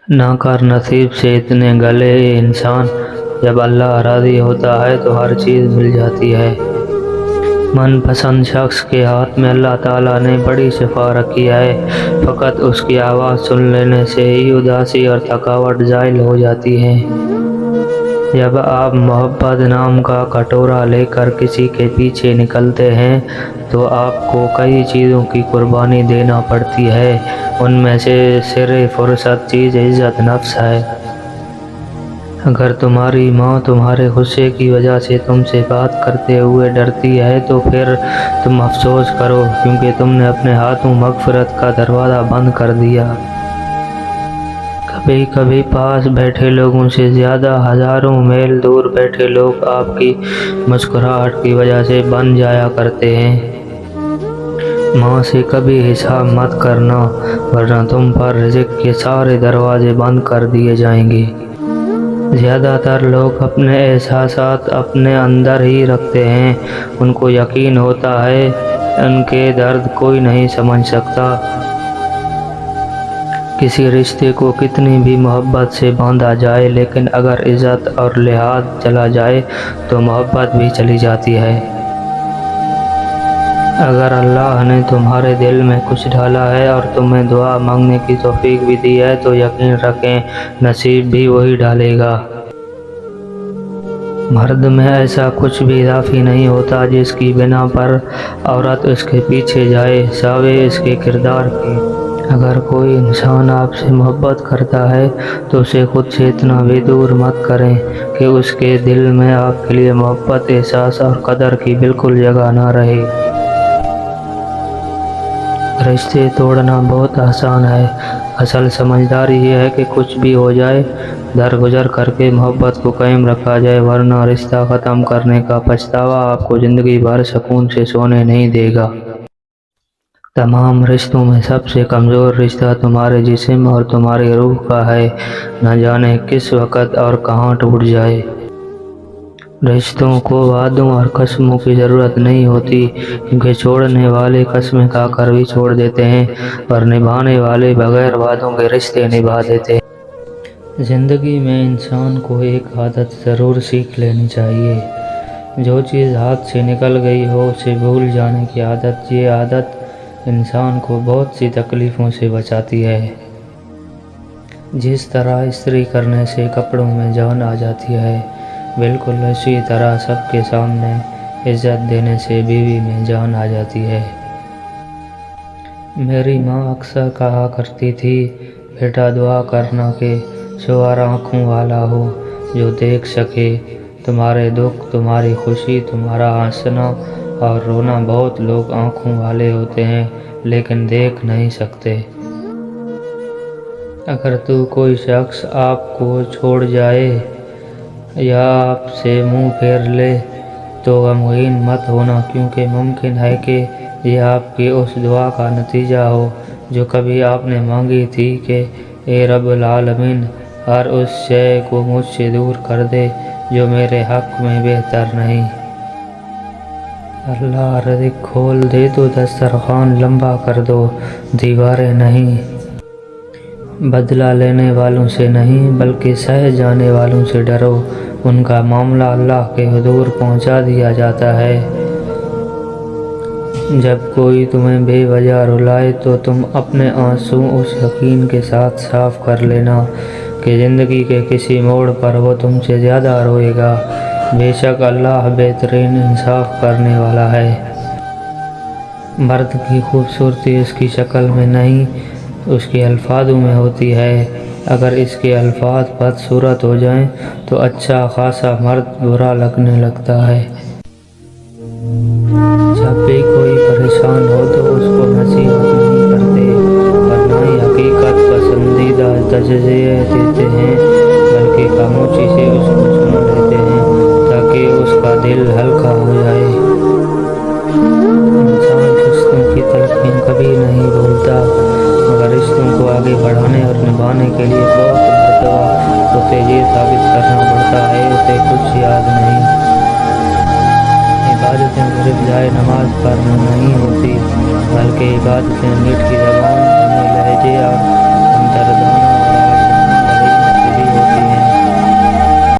ناکار نصیب سے اتنے گلے انسان، جب اللہ راضی ہوتا ہے تو ہر چیز مل جاتی ہے۔ من پسند شخص کے ہاتھ میں اللہ تعالیٰ نے بڑی شفا رکھی ہے، فقط اس کی آواز سن لینے سے ہی اداسی اور تھکاوٹ زائل ہو جاتی ہے۔ جب آپ محبت نام کا کٹورا لے کر کسی کے پیچھے نکلتے ہیں تو آپ کو کئی چیزوں کی قربانی دینا پڑتی ہے، ان میں سے سر فہرست چیز عزت نفس ہے۔ اگر تمہاری ماں تمہارے غصے کی وجہ سے تم سے بات کرتے ہوئے ڈرتی ہے تو پھر تم افسوس کرو، کیونکہ تم نے اپنے ہاتھوں مغفرت کا دروازہ بند کر دیا۔ کبھی کبھی پاس بیٹھے لوگوں سے زیادہ ہزاروں میل دور بیٹھے لوگ آپ کی مسکراہٹ کی وجہ سے بن جایا کرتے ہیں۔ ماں سے کبھی حساب مت کرنا، ورنہ تم پر رزق کے سارے دروازے بند کر دیے جائیں گے۔ زیادہ تر لوگ اپنے احساسات اپنے اندر ہی رکھتے ہیں، ان کو یقین ہوتا ہے ان کے درد کوئی نہیں سمجھ سکتا۔ کسی رشتے کو کتنی بھی محبت سے باندھا جائے، لیکن اگر عزت اور لحاظ چلا جائے تو محبت بھی چلی جاتی ہے۔ اگر اللہ نے تمہارے دل میں کچھ ڈالا ہے اور تمہیں دعا مانگنے کی توفیق بھی دی ہے تو یقین رکھیں نصیب بھی وہی ڈالے گا۔ مرد میں ایسا کچھ بھی اضافی نہیں ہوتا جس کی بنا پر عورت اس کے پیچھے جائے، سوائے اس کے کردار کے۔ اگر کوئی انسان آپ سے محبت کرتا ہے تو اسے خود سے اتنا بھی دور مت کریں کہ اس کے دل میں آپ کے لیے محبت، احساس اور قدر کی بالکل جگہ نہ رہے۔ رشتے توڑنا بہت آسان ہے، اصل سمجھداری یہ ہے کہ کچھ بھی ہو جائے درگزر کر کے محبت کو قائم رکھا جائے، ورنہ رشتہ ختم کرنے کا پچھتاوا آپ کو زندگی بھر سکون سے سونے نہیں دے گا۔ تمام رشتوں میں سب سے کمزور رشتہ تمہارے جسم اور تمہاری روح کا ہے، نہ جانے کس وقت اور کہاں ٹوٹ جائے۔ رشتوں کو وعدوں اور قسموں کی ضرورت نہیں ہوتی، کیونکہ چھوڑنے والے قسمیں کھا کر بھی چھوڑ دیتے ہیں اور نبھانے والے بغیر وعدوں کے رشتے نبھا دیتے ہیں۔ زندگی میں انسان کو ایک عادت ضرور سیکھ لینی چاہیے، جو چیز ہاتھ سے نکل گئی ہو اسے بھول جانے کی عادت۔ یہ عادت انسان کو بہت سی تکلیفوں سے بچاتی ہے۔ جس طرح استری کرنے سے کپڑوں میں جان آ جاتی ہے، بالکل اسی طرح سب کے سامنے عزت دینے سے بیوی میں جان آ جاتی ہے۔ میری ماں اکثر کہا کرتی تھی، بیٹا دعا کرنا کہ شوہر آنکھوں والا ہو، جو دیکھ سکے تمہارے دکھ، تمہاری خوشی، تمہارا ہنسنا اور رونا۔ بہت لوگ آنکھوں والے ہوتے ہیں لیکن دیکھ نہیں سکتے۔ اگر کوئی شخص آپ کو چھوڑ جائے یا آپ سے منہ پھیر لے تو غمگین مت ہونا، کیونکہ ممکن ہے کہ یہ آپ کی اس دعا کا نتیجہ ہو جو کبھی آپ نے مانگی تھی کہ اے رب العالمین، ہر اس شے کو مجھ سے دور کر دے جو میرے حق میں بہتر نہیں۔ اللہ رزق کھول دے تو دسترخوان لمبا کر دو، دیواریں نہیں۔ بدلہ لینے والوں سے نہیں بلکہ سہے جانے والوں سے ڈرو، ان کا معاملہ اللہ کے حضور پہنچا دیا جاتا ہے۔ جب کوئی تمہیں بے وجہ رلائے تو تم اپنے آنسو اس یقین کے ساتھ صاف کر لینا کہ زندگی کے کسی موڑ پر وہ تم سے زیادہ روئے گا۔ بے شک اللہ بہترین انصاف کرنے والا ہے۔ مرد کی خوبصورتی اس کی شکل میں نہیں، اس کے الفاظوں میں ہوتی ہے۔ اگر اس کے الفاظ بدصورت ہو جائیں تو اچھا خاصا مرد برا لگنے لگتا ہے۔ جب بھی کوئی پریشان ہو تو اس کو نصیحت نہیں کرتے اور نہ ہی حقیقت پسندیدہ تجزیے دیتے ہیں، بلکہ خاموشی سے اس کو سن لیتے ہیں تاکہ اس کا دل ہلکا ہو جائے۔ انسان رشتوں کی تلقین کبھی نہیں بھولتا، مگر رشتوں کو آگے بڑھانے اور نبھانے کے لیے بہت مرتبہ اسے یہ ثابت کرنا پڑتا ہے اسے کچھ یاد نہیں۔ عبادتیں صرف جائے نماز پڑھنا نہیں ہوتی، بلکہ عبادتیں میٹھی زبان، نرم لہجے اور